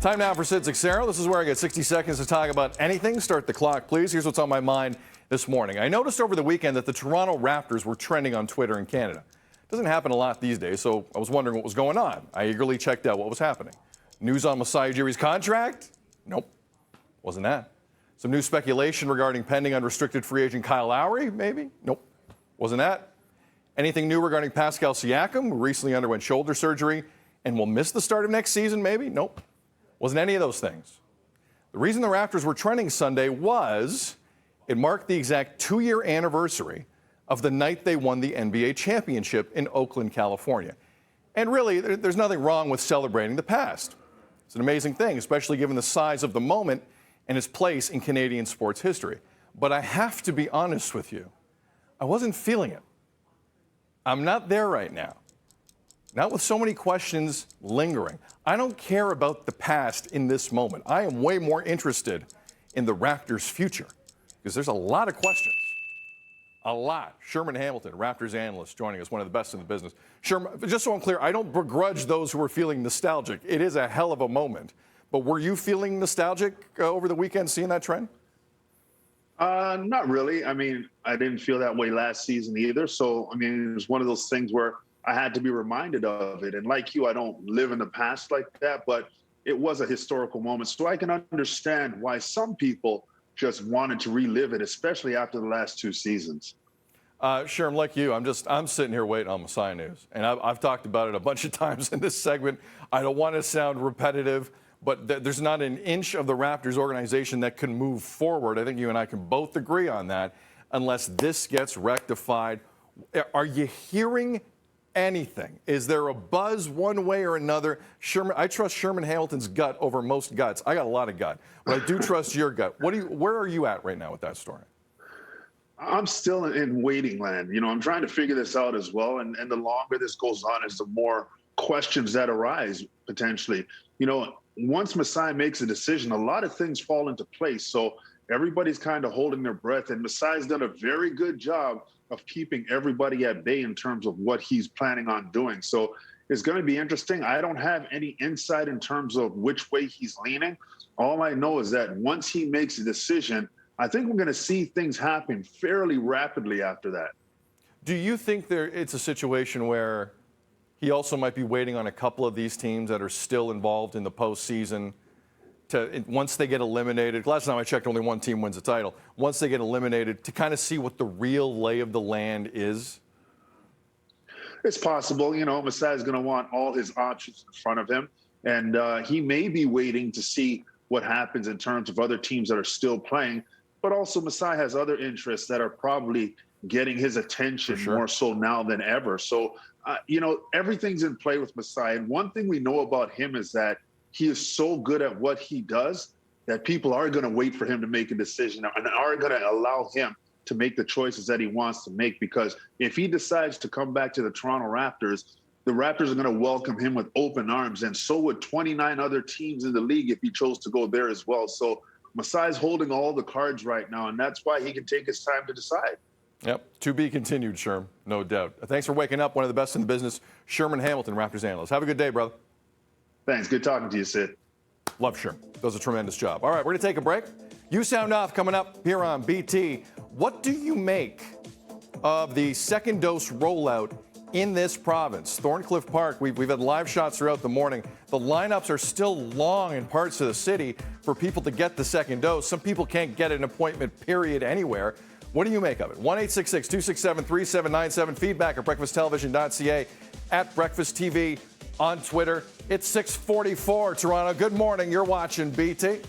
Time now for Sid Cicero. This is where I get 60 seconds to talk about anything. Start the clock, please. Here's what's on my mind this morning. I noticed over the weekend that the Toronto Raptors were trending on Twitter in Canada. Doesn't happen a lot these days, so I was wondering what was going on. I eagerly checked out what was happening. News on Masai Ujiri's contract? Nope. Wasn't that. Some new speculation regarding pending unrestricted free agent Kyle Lowry? Maybe? Nope. Wasn't that. Anything new regarding Pascal Siakam, who recently underwent shoulder surgery and will miss the start of next season? Maybe? Nope. Wasn't any of those things. The reason the Raptors were trending Sunday was it marked the exact 2-year anniversary of the night they won the NBA championship in Oakland, California. And really, there's nothing wrong with celebrating the past. It's an amazing thing, especially given the size of the moment and its place in Canadian sports history. But I have to be honest with you, I wasn't feeling it. I'm not there right now. Not with so many questions lingering. I don't care about the past in this moment. I am way more interested in the Raptors' future because there's a lot of questions. A lot. Sherman Hamilton, Raptors analyst, joining us, one of the best in the business. Sherman, just so I'm clear, I don't begrudge those who are feeling nostalgic. It is a hell of a moment. But were you feeling nostalgic over the weekend, seeing that trend? Not really. I mean, I didn't feel that way last season either. So, I mean, it was one of those things where I had to be reminded of it. And like you, I don't live in the past like that, but it was a historical moment. So I can understand why some people just wanted to relive it, especially after the last 2 seasons. Sure, I'm like you. I'm sitting here waiting on Messiah News. And I've talked about it a bunch of times in this segment. I don't want to sound repetitive, but there's not an inch of the Raptors organization that can move forward. I think you and I can both agree on that unless this gets rectified. Are you hearing anything? Is there a buzz one way or another? I trust Sherman Hamilton's gut over most guts. I got a lot of gut, but I do trust your gut. Where are you at right now with that story? I'm still in waiting land. You know, I'm trying to figure this out as well. And the longer this goes on, is the more questions that arise potentially. You know, once Masai makes a decision, a lot of things fall into place. So everybody's kind of holding their breath. And Masai's done a very good job of keeping everybody at bay in terms of what he's planning on doing. So it's going to be interesting. I don't have any insight in terms of which way he's leaning. All I know is that once he makes a decision, I think we're going to see things happen fairly rapidly after that. Do you think it's a situation where he also might be waiting on a couple of these teams that are still involved in the postseason once they get eliminated? Last time I checked, only one team wins the title. Once they get eliminated, to kind of see what the real lay of the land is? It's possible. You know, Masai is going to want all his options in front of him. And he may be waiting to see what happens in terms of other teams that are still playing. But also Masai has other interests that are probably getting his attention more so now than ever. So, you know, everything's in play with Masai. And one thing we know about him is that he is so good at what he does that people are going to wait for him to make a decision and are going to allow him to make the choices that he wants to make. Because if he decides to come back to the Toronto Raptors, the Raptors are going to welcome him with open arms. And so would 29 other teams in the league if he chose to go there as well. So Masai's holding all the cards right now, and that's why he can take his time to decide. Yep, to be continued, Sherm, no doubt. Thanks for waking up. One of the best in the business, Sherman Hamilton, Raptors analyst. Have a good day, brother. Thanks. Good talking to you, Sid. Love Sherm. Does a tremendous job. All right, we're going to take a break. You Sound Off coming up here on BT. What do you make of the second dose rollout in this province? Thorncliffe Park, we've had live shots throughout the morning. The lineups are still long in parts of the city for people to get the second dose. Some people can't get an appointment, period, anywhere. What do you make of it? 1-866-267-3797. Feedback at breakfasttelevision.ca, at Breakfast TV on Twitter. It's 6:44 Toronto. Good morning. You're watching BT.